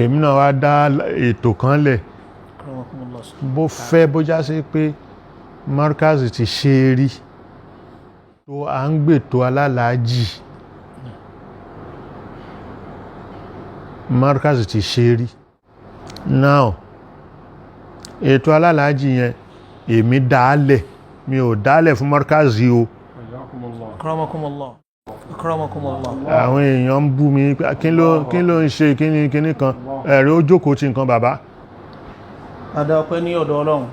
èmi náà wá dá ètò kan lẹ̀ bó fẹ́ bó já sí pé markaz ti ṣe rí tó à ń gbètò alálàájì markaz ti ṣe rí now ètò alálàájì yẹn èmi dálẹ̀ mi ò dálẹ̀ fún markaz yìí o àwọn èèyàn ń bú mi kí ló ń ṣe kíní kan ẹ̀rí ó jókòó ti nǹkan bàbá. adáwọ̀pẹ́ ní ọ̀dọ̀ ọlọ́run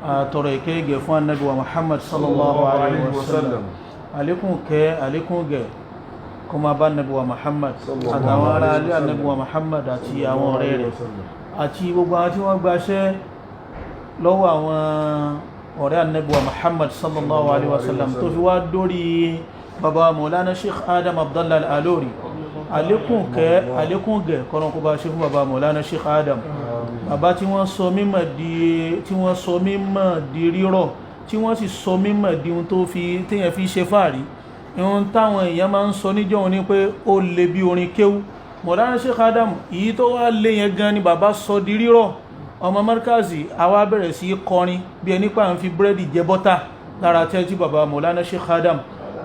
àtọ̀rọ̀ ìkẹ́gẹ̀ fún Ànábì wa Muhammad sallallahu alaihi wasallam alékún gẹ̀ kó máa bá Ànábì wa Muhammad àtàwọn ará alẹ́ Ànábì wa Muhammad àti àwọn ọ̀rẹ́ rẹ̀ àti gbogbo àwọn tí wọ́n gbaṣẹ́ lọ́wọ́ àwọn ọ̀rẹ́ Ànábì wa Muhammad sallallahu alaihi wasallam tó fi wá dórí bàbá Maulana Sheikh Adam Abdallah Al-Alori alékún gẹ̀ kọ́nà kó bá ṣe fún bàbá Maulana Sheikh Adam bàbá tí wọ́n sọ mímọ̀ di rírọ̀ tí wọ́n sì sọ mímọ̀ di ohun tó fi téèyàn fi ṣe fàárí ohun táwọn èèyàn máa ń sọ níjọ́ ní pé ó lè bí orin kéwú Maulana Sheikh Adam èyí tó wá lé yẹn gan ni bàbá sọ di rírọ̀ ọmọ markazi àwa bẹ̀rẹ̀ sí kọrin bí ẹni pa ń fi búrẹ́dì jẹ bọ́tà lára tẹ́ tí bàbá Maulana Sheikh Adam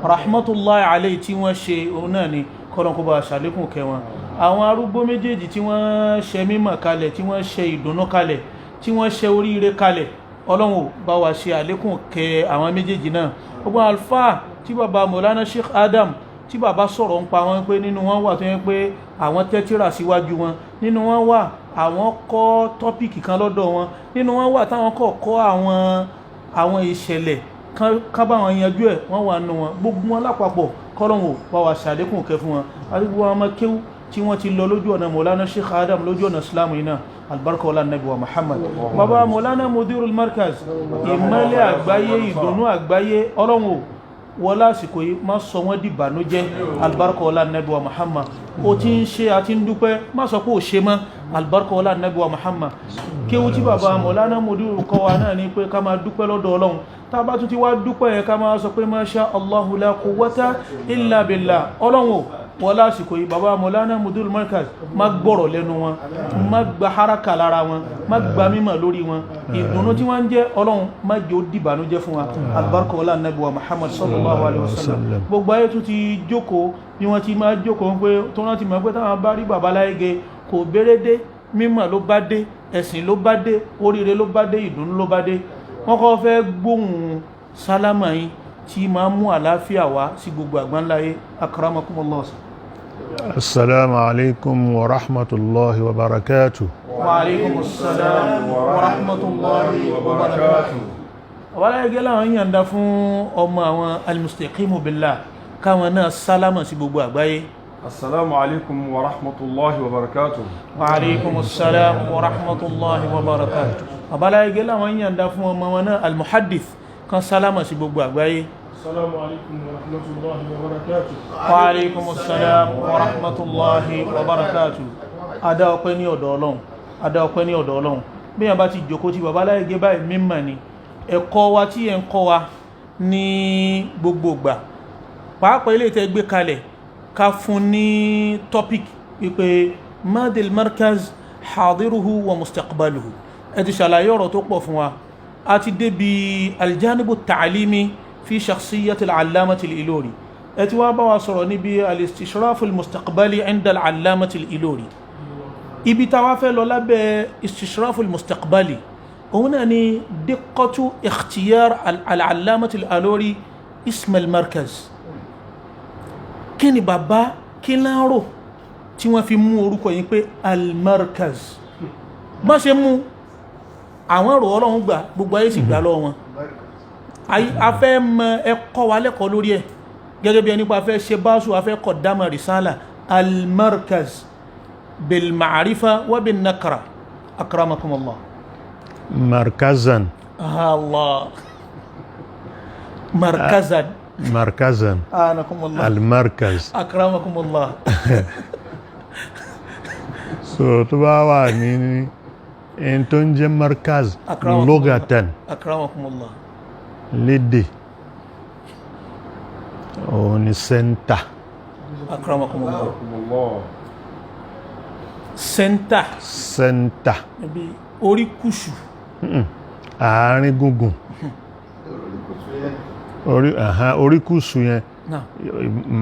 rahmatullahi alayhi tí wọ́n ṣe òun náà ni kọ́lọ̀kọ́ bá ṣàlékún kẹwọn àwọn arúgbó méjèèjì tí wọ́n ṣe mímọ̀ kalẹ̀ tí wọ́n ṣe ìdùnnú kalẹ̀ tí wọ́n ṣe oríire kalẹ̀ Ọlọ́run bá wa ṣe àlékún kẹ àwọn méjèèjì náà gbogbo alfa tí bàbá Maulana Sheikh Adam tí bàbá sọ̀rọ̀ ń pa wọn pé nínú wọn wà tó yẹ pé àwọn tẹ́tírà síwájú wọn nínú wọn wà àwọn kọ́ tọ́pìkì kan lọ́dọ̀ wọn nínú wọn wà táwọn kọ́ àwọn ìṣẹ̀lẹ̀ kan bá wọn yanjú ẹ̀ wọ́n wà nù wọn gbogbo wọn lápapọ̀ kọ́lọ̀wọ̀ bá wa ṣàlékún kẹ fún wọn àti gbogbo ọmọ kéwú tí wọ́n ti lọ lójú ọ̀nà Maulana Sheikh Adam lójú ọ̀nà Islamu iná albarka wala Nabi wa Muhammad bàbá Maulana Mudirul Markaz ìmọ́lẹ̀ àgbáyé ìdùnnú àgbáyé Ọlọ́run wọ́n lásìkò yìí má sọ wọ́n di ìbànújẹ́ albarka wala Nabi wa Muhammad ó ti ń ṣe àti ń dúpẹ́ má sọ pé ò ṣe mọ́ albarka wala Nabi wa Muhammad kéwú tí bàbá Maulana Mudirul kọ́ wa náà ní pé ká máa dúpẹ́ lọ́dọ̀ Ọlọ́run tàbá tún ti wá dúpẹ́ yẹn ká máa sọ pé masha Allahu la quwwata illa billah Ọlọ́run wọ́n lásìkò yìí bàbá Maulana Mudirul Markaz má gbọ́rọ̀ lẹ́nu wọn má gba haraka lára wọn má gba mímọ̀ lórí wọn ìdùnnú tí wọ́n ń jẹ́ Ọlọ́run má jẹ́ ó dìbànújẹ́ fún wa albarka wala Nabi wa Muhammad sallallahu alaihi wasallam gbogbo ayé tún ti jókòó bí wọ́n ti máa jókòó pé tó wọ́n ti mọ̀ pé táwọn bá rí bàbá láyége kò bérédé mímọ̀ ló bá dé ẹ̀sìn ló bá dé oríire ló bá dé ìdùnnú ló bá dé wọ́n kọ́ fẹ́ gbóhùn sálámà yìí tí máa mú àlàáfíà wá sí gbogbo àgbáńláyé akramakumullah. Assalamu alaikum wa rahmatullahi wa barakatuh. Wa alaikum assalam wa rahmatullahi wa barakatuh. Wala gẹ́lá wọn yànda fún ọmọ àwọn al-mustaqimu billah káwọn náà sálámà sí gbogbo àgbáyé. Assalamu alaikum wa rahmatullahi wa barakatuh. Wa alaikum assalam wa rahmatullahi wa barakatuh. Abala gẹ́lá wọn yànda fún ọmọ wọn náà al-muhaddith kan sálámà sí gbogbo àgbáyé. Assalamu alaikum wa rahmatullahi wa barakatuh. Wa alaikum assalam wa rahmatullahi wa barakatuh. Adá ọpẹ́ ní ọ̀dọ̀ Ọlọ́run, adá ọpẹ́ ní ọ̀dọ̀ Ọlọ́run. Bí yàn bá ti jókòó tí bàbá láyé báyìí mímọ̀ ni ẹ̀kọ́ wa tí ẹ̀ ń kọ́ wa ní gbogbo ìgbà pàápàá ilé tẹ́ gbé kalẹ̀ ká fún ní topic wípé madil markaz hadiruhu wa mustaqbaluhu ẹ ti ṣàlàyé ọ̀rọ̀ tó pọ̀ fún wa a ti débi aljanibu ta'alimi fi shakhsiyyati al-allamati al-Ilori ẹ ti wá bá wa sọ̀rọ̀ níbi al-istishrafu al-mustaqbali inda al-allamati al-Ilori ibi ta wá fẹ́ lọ lábẹ́ istishrafu al-mustaqbali òun náà ni diqqatu ikhtiyar al-allamati al-Ilori ism al-markaz kí ni bàbá kí láàrò tí wọ́n fi mú orúkọ yìí pé al-markaz bá ṣe mú àwọn ọ̀rọ̀ Ọlọ́run gbà gbogbo ayé sì gbà lọ́wọ́ wọn a fẹ́ mọ ẹ̀kọ́ wa lẹ́kọ̀ọ́ lórí ẹ̀ gẹ́gẹ́ bí ẹni pa fẹ́ ṣe báṣù a fẹ́ kọ̀ dámà risala al-markaz bil ma'rifa wa bin nakra akramakumullah markazan Allah markazan markazan anakumullah al-markaz akramakumullah so tó bá wà ní in tó ń jẹ́ markaz lugatan akramakumullah lédè òun ni center akramakumullah center center níbi oríkùsù àárín gùngùn oríkùsù yẹn náà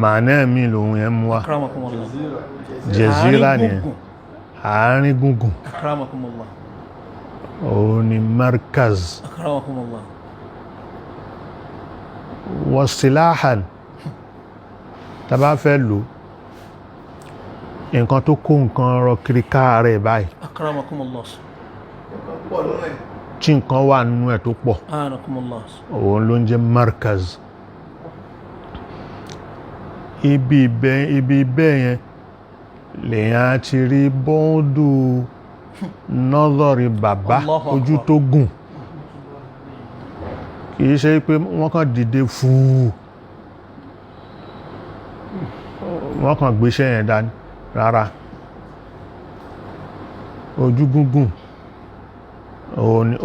màánà mi lòun yẹn mú wa akramakumullah jẹ̀zírà nìyẹn àárín gùngùn akramakumullah òun ni markaz akramakumullah wasilahan tàbá fẹ́ lò nǹkan tó kó nǹkan rọ kiri káàrẹ̀ báyìí akramakumullah tí nǹkan wà nínú ẹ̀ tó pọ̀ anakumullah òun ló ń jẹ́ markaz ibi ibẹ̀ yẹn lèyàn ti rí bọ́ọ̀dù nọ́dọ̀rí bàbá Allahu ojú Akbar. tó gùn kìí ṣe pé wọ́n kàn dìde fúú wọ́n kàn gbéṣẹ́ yẹn dání rárá ojú gúngùn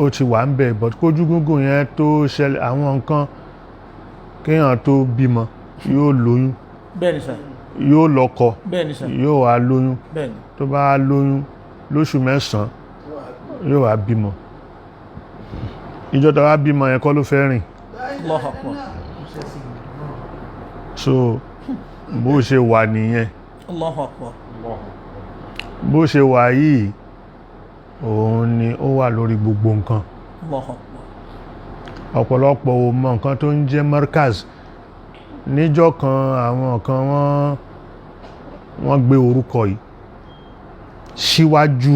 ó ti wà ń bẹ̀ but kójú gúngùn yẹn tó ṣẹlẹ̀ àwọn nǹkan kéèyàn tó bímọ yóò lóyún bẹ́ẹ̀ni sà yóò lọ́kọ bẹ́ẹ̀ni sà yóò wá lóyún bẹ́ẹ̀ni tó bá lóyún lóṣù mẹ́sàn-án yóò wá bímọ ìjọ tó wá bímọ yẹn kọ́ ló fẹ́ rìn Allahu Akbar so bó ṣe wà nìyẹn Allahu Akbar bó ṣe wà yìí òun ni ó wà lórí gbogbo nǹkan Allahu Akbar ọ̀pọ̀lọpọ̀ ò mọ nǹkan tó ń jẹ́ markaz níjọ́ kan àwọn kan wọ́n gbé orúkọ yìí síwájú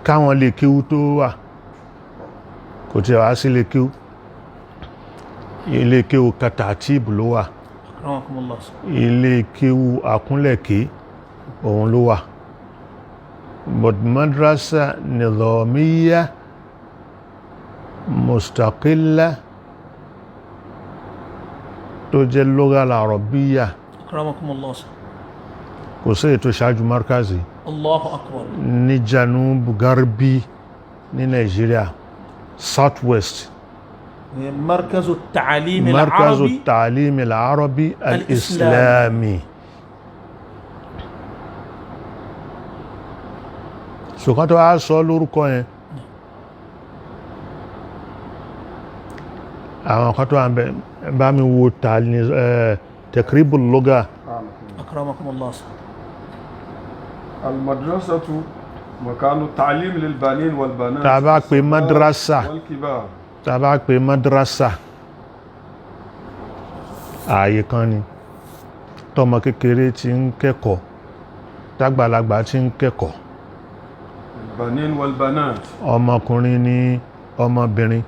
káwọn lè kéwú tó wà kò tí wá sí lè kéwú ilé kéwú Katatib ló wà akramakumullah ilé kéwú Àkúnlẹ̀ké òun ló wà but madrasa nidhamiyya mustaqilla tó jẹ́ lugha al-arabiyya akramakumullah kò sí ètò ṣáájú markazi Allahu Akbar ní Janub Garbi ní Nàìjíríà Southwest markazu at-ta'alim markazu al-arabi at-ta'lim al-arabi al-islami ṣùgbọ́n tó wá sọ lórúkọ yẹn àwọn kan tó wà bá mi wo Takribul Lugha akramakumullah المدرسة مكان التعليم للبنين والبنات tàbá pè madrasa والكبار tàbá pè madrasa ààyè kan ni tọmọ kékeré tí ń kẹ́kọ̀ọ́ tágbàlagbà tí ń kẹ́kọ̀ọ́ البنين والبنات ọmọkùnrin ní ọmọbìnrin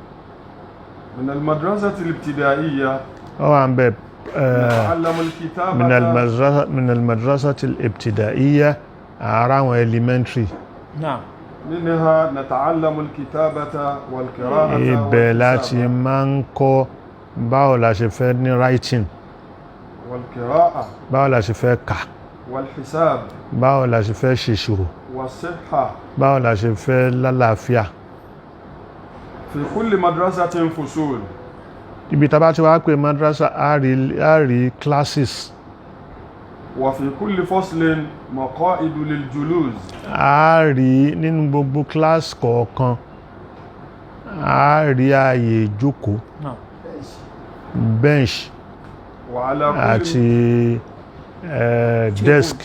من المدرسة الابتدائية ó wà ń bẹ̀ نتعلم الكتابة من المدرسة الابتدائية ara àwọn elementary na'am منها نتعلم الكتابة والقراءة ibẹ̀ láti máa ń kọ́ báwo la ṣe fẹ́ ní writing والقراءة báwo la ṣe fẹ́ kà والحساب báwo la ṣe fẹ́ ṣèṣirò والصحة báwo la ṣe fẹ́ lálàáfíà في كل مدرسة فصول ibi tá bá ti wá pé madrasa á rí classes وفي كل فصل مقاعد للجلوس á rí nínú gbogbo class kọ̀ọ̀kan á rí ààyè ìjókòó na'am bench وعلى àti desk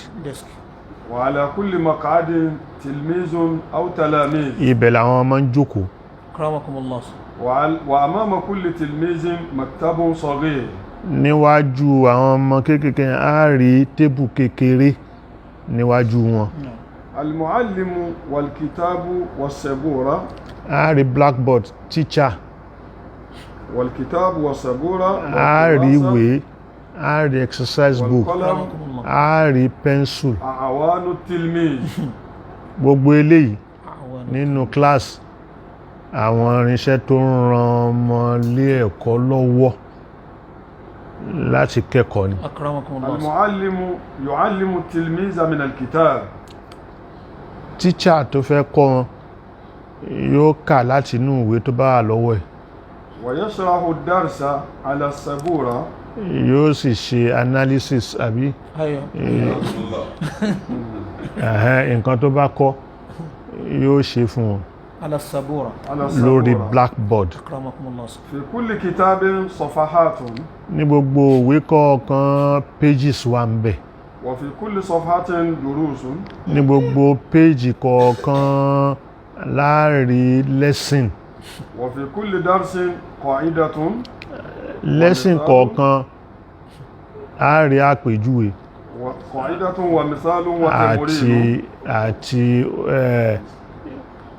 وعلى كل مقعد تلميذ أو تلاميذ ibẹ̀ làwọn ọmọ ń jókòó akramakumullah وأمام كل تلميذ مكتب صغير níwájú àwọn ọmọ kéékèèké yẹn á rí tébù kékeré níwájú wọn المعلم والكتاب والسبورة á rí blackboard teacher والكتاب والسبورة á rí ìwé á rí exercise book والقلم akramakumullah á rí pencil أعوان التلميذ gbogbo eléyìí awan nínú class àwọn irinṣẹ́ tó ń ran ọmọ ilé ẹ̀kọ́ lọ́wọ́ láti kẹ́kọ̀ọ́ ni akramakumullah المعلم يعلم التلميذ من الكتاب teacher tó fẹ́ kọ́ wọn yóò kà láti inú ìwé tó bá wà lọ́wọ́ ẹ̀ ويشرح الدرس على السبورة yóò sì ṣe analysis àbí ayọ̀ nǹkan tó bá kọ́ yóò ṣe fún wọn ala sabura على lórí السبورة. blackboard. akramakumullah في كل كتاب صفحات Ní gbogbo ìwé kọ̀ọ̀kan pages wà ń bẹ̀. وفي كل صفحة دروس Ní gbogbo page kọ̀ọ̀kan láàrí lesson. وفي كل درس قاعدة Lesson kọ̀ọ̀kan á rí àpèjúwe قاعدة ومثال وتمرين àti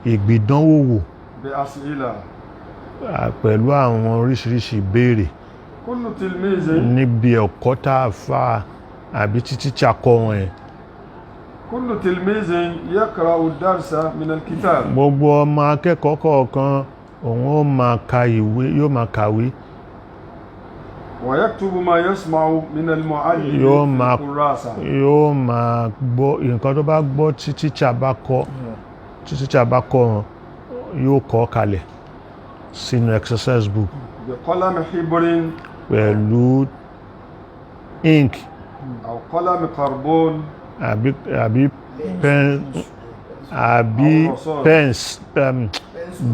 ìgbìdánwò بأسئلة. pẹ̀lú àwọn oríṣiríṣi ìbéèrè كل تلميذ níbi ẹ̀kọ́ tá a fà àbí títí tí a kọ́ wọn ẹ̀. كل تلميذ يقرأ الدرس من الكتاب Gbogbo ọmọ akẹ́kọ̀ọ́ kọ̀ọ̀kan òun ó máa ka ìwé yóò máa kàwé ويكتب ما يسمع من المعلم يوم في ما- الكراسة. yóò máa gbọ́ nǹkan tó bá gbọ́ tí tíṣà bá kọ́ wọn yóò kọ kalẹ̀ sínú exercise book بقلم حبر pẹ̀lú ink أو قلم كربون àbí pen àbí Àwọn sọ́ọ̀rọ̀. pens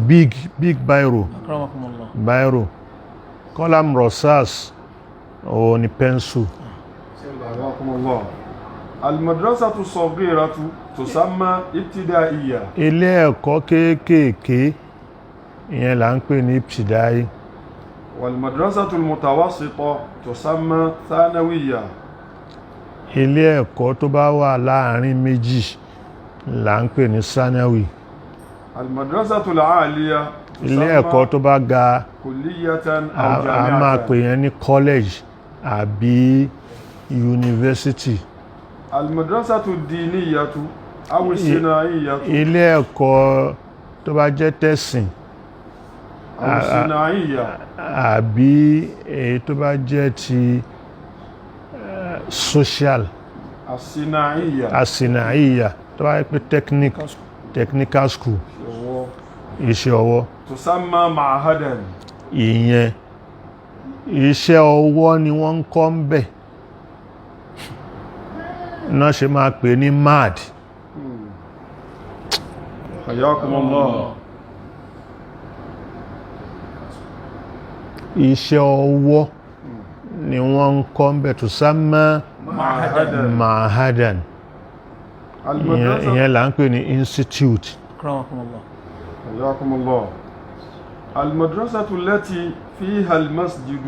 big akramakumullah biro column rosas òun ni pencil. حياكم الله. المدرسة الصغيرة تسمى ابتدائية Ilé ẹ̀kọ́ kéékèèké ìyẹn là ń pè ní ibtidai. والمدرسة المتوسطة تسمى ثانوية. Ilé ẹ̀kọ́ tó bá wà láàrin méjì là ń pè ní sanawi. المدرسة العالية Ilé ẹ̀kọ́ tó bá ga كلية a أو máa pè جامعة. yẹn ní college àbí university. المدرسة الدينية أو الصناعية Ilé ẹ̀kọ́ tó bá jẹ́ tẹ̀sìn أو الصناعية àbí èyí tó bá jẹ́ ti social الصناعية asinaiya tó bá jẹ́ pé technical school iṣẹ́ ọwọ́ تسمى معهدا. ìyẹn iṣẹ́ ọwọ́ ni wọ́n ń kọ́ ń bẹ̀ náà ṣe máa pè ní mad. حياكم الله. Iṣẹ́ ọwọ́ ni wọ́n ń kọ́ ń bẹ̀ tó sámá معهدا. mahadan المدرسة ìyẹn là ń pè ní institute. akramakumullah حياكم الله. المدرسة التي فيها المسجد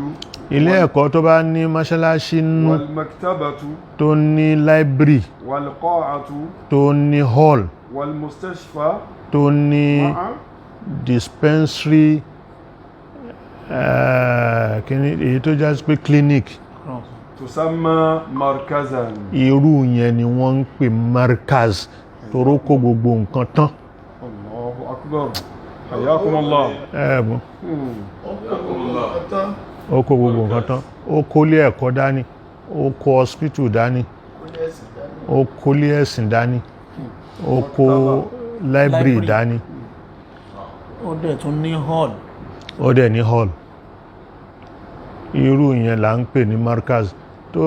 Ilé ẹ̀kọ́ tó bá ní mọ́ṣáláṣí nínú والمكتبة tó ní library والقاعة tó ní hall والمستشفى tó ní مع dispensary kíní èyí tó já sí pé clinic تسمى مركزا. irú yẹn ni wọ́n ń pè markaz toró kó gbogbo nǹkan tán. الله أكبر. حياكم الله. ẹ̀bùn ó kó gbogbo nǹkan tán ó kó ilé ẹ̀kọ́ dání ó kó hospital dání ó kó ilé ẹ̀sìn dání ó kó library Library. dání ó dẹ̀ tún ní hall ó dẹ̀ ní hall. Irú yẹn là ń pè ní markaz tó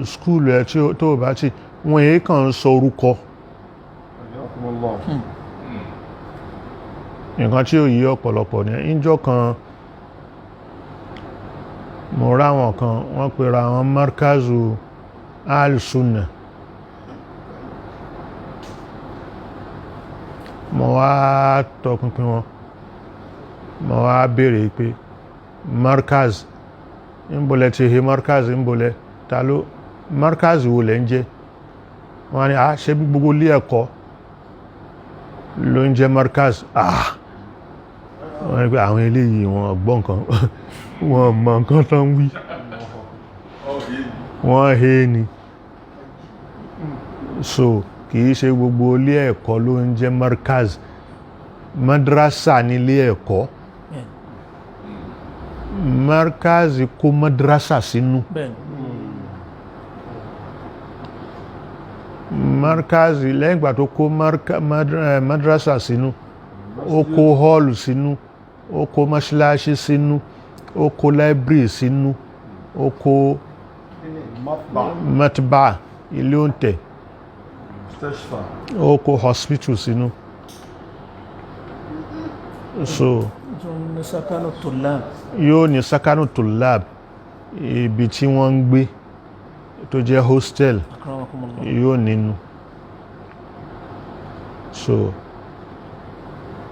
skúlù ẹ tó bá ti wọ́n èé kàn ń sọ orúkọ حياكم الله. nǹkan tí ó yí ọ̀pọ̀lọpọ̀ ní ìjọ kan mo ráwọn kan wọ́n pèrà àwọn markazu al-sunna mo wá tọpinpin wọn mo wá béèrè pé markaz ìbòlẹ̀ ti he markaz ìbòlẹ̀ ta ló markaz wo lẹ́ ń jẹ́ wọ́n ní ṣe bí gbogbo ilé ẹ̀kọ́ ló ń jẹ́ markaz wọ́n ní pé àwọn eléyìí wọn gbọ́ nǹkan wọn mọ̀ nǹkan tó ń wí wọ́n he ni so kìí ṣe gbogbo ilé ẹ̀kọ́ ló ń jẹ́ markaz madrasa ní ilé ẹ̀kọ́ markaz kó madrasa sínú bẹ́ẹ̀ni markaz lẹ́yìn ìgbà tó kó madrasa sínú ó kó hall sínú ó kó mọ́ṣáláṣí sínú ó kó library sínú ó kó matba ilé oúnjẹ, مستشفى. ó kó hospital sínú. So ní sakanu tulab. yóò ní sakanu tulab, ibi tí wọ́n ń gbé tó jẹ́ hostel akramakumullah. yóò nínú. So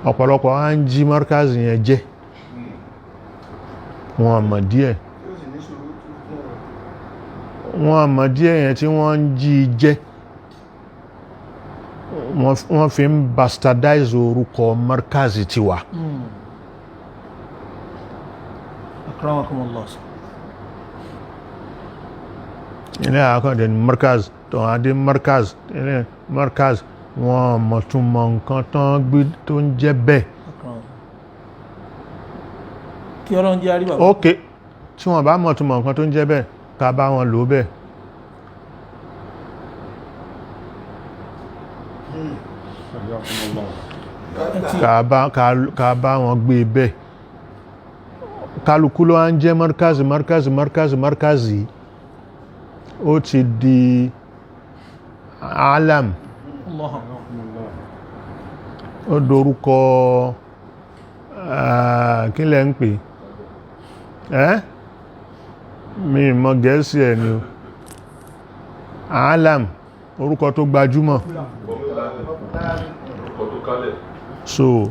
ọ̀pọ̀lọpọ̀ á ń jí markaz yẹn jẹ́, wọn mọ̀ díẹ̀ yẹn tí wọ́n ń jí jẹ́, wọ́n fi ń bastardize orúkọ markaz tiwa. akramakumullah. ilé àkọ́dẹ̀ ní markaz tó wọ́n adé markaz, ilé markaz wọn mọ̀ tún mọ̀ nǹkan tó ń jẹ́ bẹ́ẹ̀. kí ọlọ́run jẹ́ àríwá. ok, tí wọ́n bá mọ̀ tún mọ̀ nǹkan tó ń jẹ́ bẹ́ẹ̀, ká bá wọn lò bẹ́ẹ̀. حياكم الله. ká bá wọn gbé bẹ́ẹ̀. kálukú ló ń jẹ́ markazi, ó ti di alam, Allah. ó dorúkọ kí lẹ ń pè mi mọ̀ gẹ̀ẹ́sì ẹ̀ ni o. alam, orúkọ tó gbajúmọ̀. So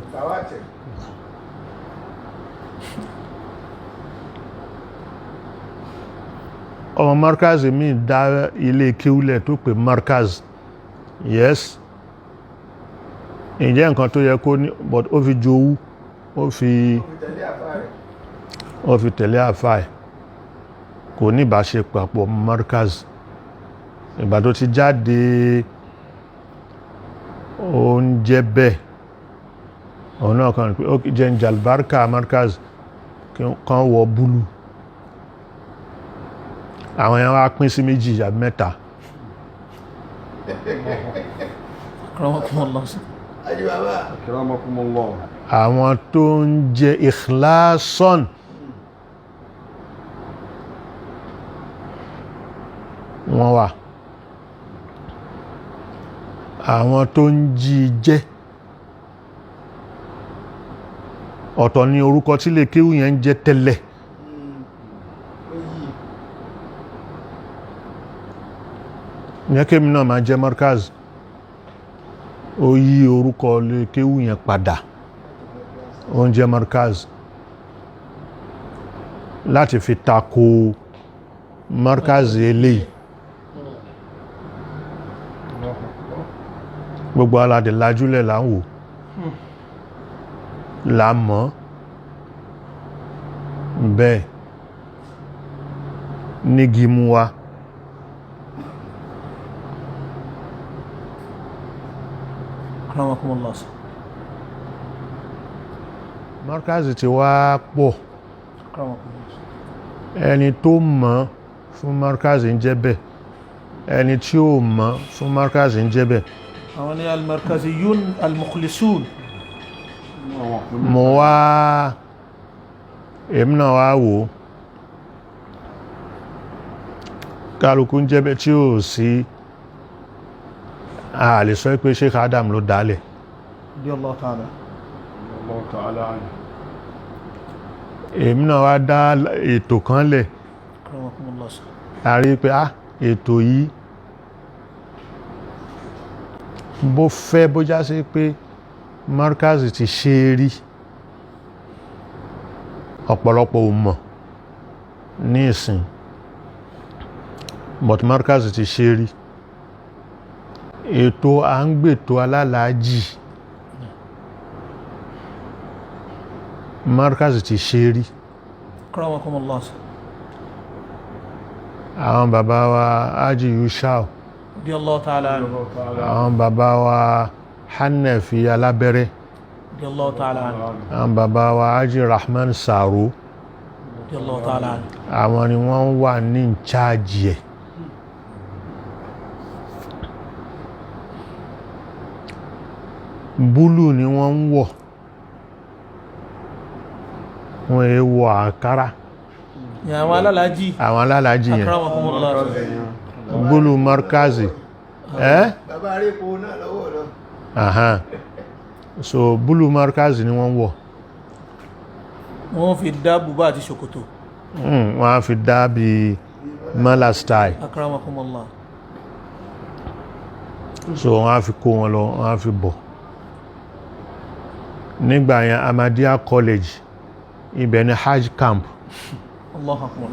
ọmọ markaz mi dá ilé kíúlẹ̀ tó pè markaz, yes, ìjẹ́ nǹkan tó yẹ kó ní, but ó fi jowú, ó fi tẹ̀lé àfáà, kò ní ìbáṣe papọ̀ markaz. ìgbà tó ti jáde oúnjẹ bẹ́ẹ̀, òun náà kan pé ó jẹ́ ń jalbarka markaz kan wọ búlù, àwọn yẹn wá pín sí méjì àbí mẹ́ta. akramakumullah. أكرمكم الله. àwọn tó ń jẹ ikhlason, wọ́n wà. àwọn tó ń jí jẹ́, ọ̀tọ̀ ni orúkọ tí lè kéwú yẹn ń jẹ́ tẹ́lẹ̀. ìyẹn kémi náà máa jẹ́ markaz, ó yí orúkọ lè kéwú yẹn padà, ó ń jẹ́ markaz láti fi tako markaz eléyìí. gbogbo aládé lájúlẹ̀ là ń wò, là mọ̀ bẹ́ẹ̀ nígi mú wa. akramakumullah. markaz ti wá pọ̀, akramakumullah. ẹni tó mọ̀ fún markaz ń jẹ́ bẹ́ẹ̀, ẹni tí ó mọ̀ fún markaz ń jẹ́ bẹ́ẹ̀. àwọn ni almarkaziyun almukhlisun. mo wá èmi náà wá wò, kálukú ń jẹ́ bẹ́ẹ̀ tí ó sí, a lè sọ pé Sheikh Adam ló dálẹ̀. radiyallahu ta'ala. الله تعالى عنه. èmi náà wá dá ètò kan lẹ̀, akramakumullah. a rí pé ètò yìí bó fẹ́ bó já sí pé markaz ti ṣe rí, ọ̀pọ̀lọpọ̀ ò mọ̀ ní ìsìn, but markaz ti ṣe rí. ètò à ń gbètò alálàájì, markaz ti ṣe rí. akramakumullah. àwọn bàbá wa Haji Yushau, radiyallahu ta'ala anhu. àwọn bàbá wa Hanafi alábẹ́rẹ́, radiyallahu ta'ala anhu. àwọn bàbá wa Haji Rahman Saro, radiyallahu ta'ala anhu. àwọn ni wọ́n wà ní ìcháàjì ẹ̀. búlù ni wọ́n ń wọ̀, wọ́n è wọ àkárá, Ya àwọn alálàájì. àwọn alálàájì yẹn Akramakumullah. búlù markazi bàbá arépo náà lọ́wọ́ lọ. Aha. So búlù markazi ni wọ́n wọ̀. Wọ́n fi dá bùbá àti ṣòkòtò. Wọ́n á fi dá bí mala style. Akramakumullah. So wọ́n á fi kó wọn lọ, wọ́n á fi bọ̀. Nígbà yẹn Ahmadiyya College, ibẹ̀ ni Hajj camp. Allahu Akbar.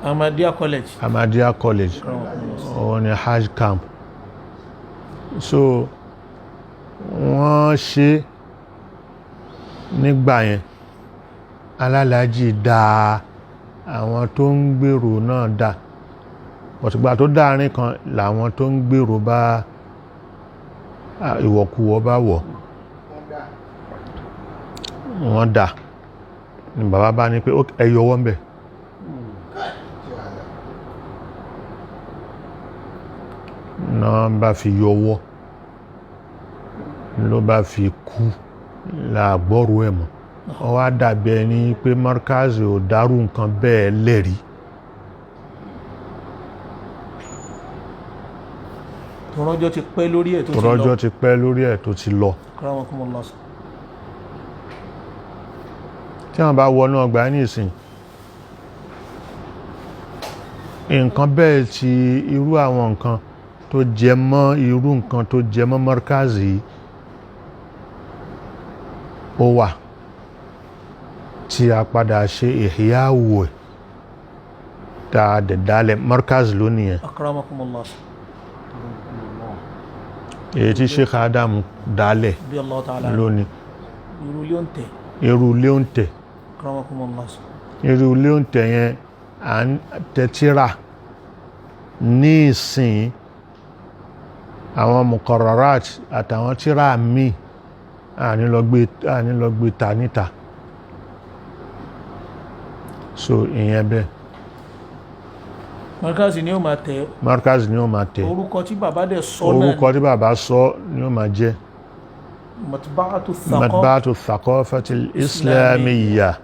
Ahmadiyya College. Ahmadiyya College. Òun ni Hajj camp. So wọ́n ṣe nígbà yẹn alálàájì dá àwọn tó ń gbèrò náà dá. Ọ̀tùgbà tó dáàrin kan làwọn tó ń gbèrò bá ìwọ̀kuwọ̀ bá wọ̀. Wọ́n dá. Ni bàbá bá ní pé ẹ yọwọ́ ń bẹ̀. Náà bá fi yọwọ́ ló bá fi kú láàgbọ́rú ẹ̀ mọ́. Ó wá dàbí ẹni pé markazi ò dárú nǹkan bẹ́ẹ̀ lẹ́rí. Tọ́rọ́jọ́ ti pẹ́ lórí ẹ̀ tó ti lọ. Tọ́rọ́jọ́ ti pẹ́ lórí ẹ̀ tó ti lọ. Akramakumullah. Tí wọ́n bá wọnú ọgbà ní ìsìn, nǹkan bẹ́ẹ̀ ti irú àwọn nǹkan tó jẹ mọ́ irú nǹkan tó jẹ mọ́ markazi ó wà tí a padà ṣe ìhìyàwó ẹ̀ tá a dẹ̀ dálẹ̀ markazi lónìí ẹ̀. Akramakumullah. Èyí tí Sheikh Adam dálẹ̀ Bí Allah ta'ala. lónìí. Irú ilé ń tẹ̀. Irú ilé ń tẹ̀. Akramakumullah. Irú ilé ń tẹ̀ yẹn à ń tẹ́tíra ní ìsìn àwọn muqarrarat àtàwọn tíra míì àní lọ gbé ta níta. So ìyẹn bẹ́ẹ̀. Markazi ni ó máa tẹ̀. Markazi ni ó máa tẹ̀. Orúkọ tí bàbá dẹ̀ sọ náà. Orúkọ tí bàbá sọ ni ó máa jẹ́. Matba'atu Thaqafati al-Islamiyya.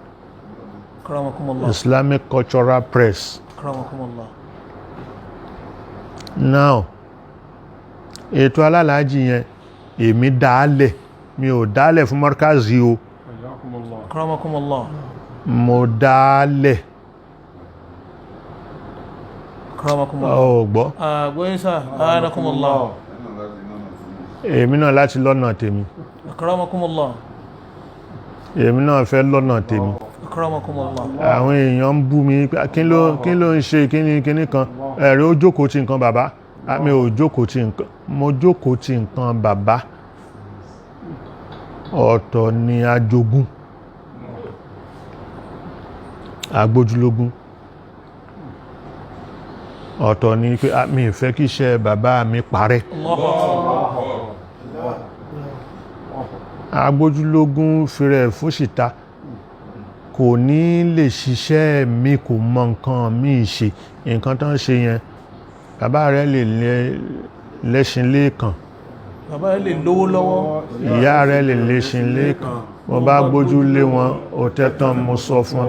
Akramakumullah. Islamic Cultural Press. Akramakumullah. Now, ètò alálàájì yẹn èmi dálẹ̀, mi ò dálẹ̀ fún markazi o. Akramakumullah. Mo dálẹ̀. Akramakumullah. Ó gbọ́. Àgbóyìn sá. Anakumullah. Èmi náà láti lọ́nà tèmi. Akramakumullah. Èmi náà fẹ́ lọ́nà tèmi. Akramakumullah. Àwọn èèyàn ń bú mi pé kí ló ń ṣe kíní kan. Ẹ̀rí ó jókòó ti nǹkan bàbá. Mi ò jókòó ti nǹkan. Mo jókòó ti nǹkan bàbá. Ọ̀tọ̀ ni ajogún. Agbójúlógún. Ọ̀tọ̀ ni pé mi ò fẹ́ kí iṣẹ́ bàbá mi parẹ́. Agbójúlógún fìrẹ̀ fóṣìta kò ní lè ṣiṣẹ́ mi, kò mọ nǹkan mi ṣe. Nǹkan tó ń ṣe yẹn bàbá rẹ̀ lè lẹ́ṣin lẹ́ẹ̀kan. Bàbá rẹ̀ lè lówó lọ́wọ́. Ìyá rẹ̀ lè lẹ́ṣin lẹ́ẹ̀kan. Mo bá gbójú lé wọn ó tẹ́tàn mo sọ fún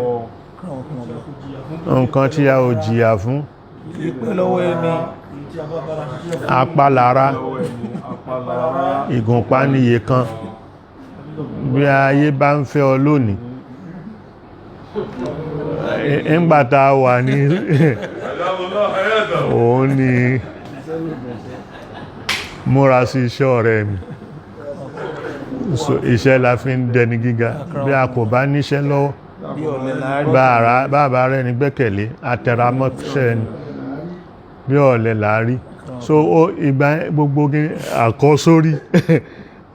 nǹkan tí a ò jìyà fún. Ìpẹ́ lọ́wọ́ ẹni. Apálára ìgùnpá níye kan. Bí ayé bá ń fẹ́ ọ lónìí, ńgbàtà wà ní òun ni múra sí iṣẹ́ ọ̀rẹ́ mi. So iṣẹ́ la fi ń dẹni gíga. Bí a kò bá níṣẹ́ lọ́wọ́, Bí ọ̀lẹ láàárín. bàbá rẹ̀ ní gbẹ́kẹ̀lé àtẹ̀ramọ́ṣẹ́ ni. Bí ọ̀lẹ láàárí. So ìgbà gbogbo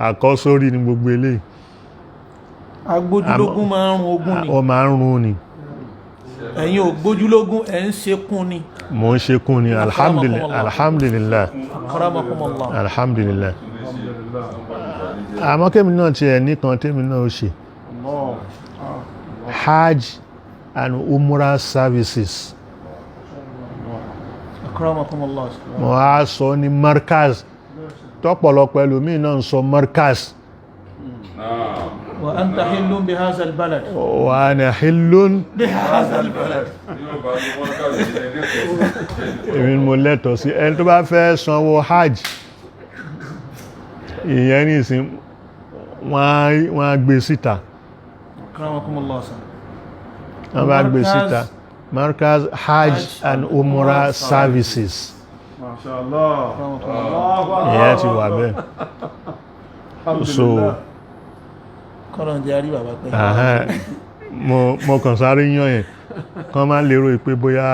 àkọ́sórí ni gbogbo eléyìí. Agbójúlógún máa ń run ogún ni. Ó máa ń run ni. Ẹ̀yin ò gbójúlógún ẹ̀ ń ṣekún ni. Mo ń ṣekún ni. Alhamdulillah. Akramakumullah. Alhamdulillah. Àmọ́ kémi náà ti ẹ̀ nìkan tèmi náà ó ṣe. Hajj and Umrah services. Akramakumullah. Mo á sọ ní markaz. Tọ́pọ̀lọpọ̀ ẹlòmíì náà ń sọ markaz. وأنت حل بهذا البلد وأنا حل بهذا البلد. èmi mo lẹ́tọ̀ọ́ sí ẹni tó bá fẹ́ sanwó hajj ìyẹn nìsín wọ́n á gbé síta أكرمكم الله سن. wọ́n bá gbé síta Markaz Hajj and Umrah Services ما شاء الله أكرمكم الله. ìyẹn ti wà bẹ́ẹ̀ so kọ́lọ̀ ń jẹ́ àrí bàbá pẹ́. ahán, mo kàn sáré yán yẹn kán máa lérò pé bóyá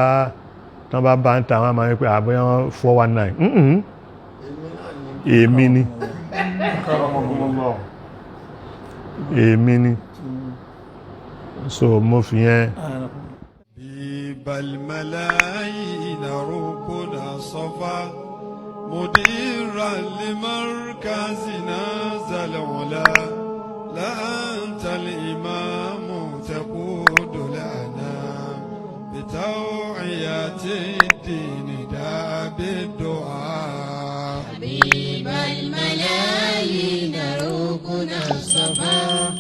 tán bá ń ta àwọn àmà pé àbóyá 419 èmi ni أكرمكم الله. èmi ni so mo fi yẹn بل ملايين ركنا صفا مديرا لمركزنا ذا العلا لا أنت الإمام تقود لنا بتوعية الدين دا بالدعاء حبيب الملايين ركنا الصفا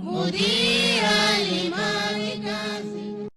مدير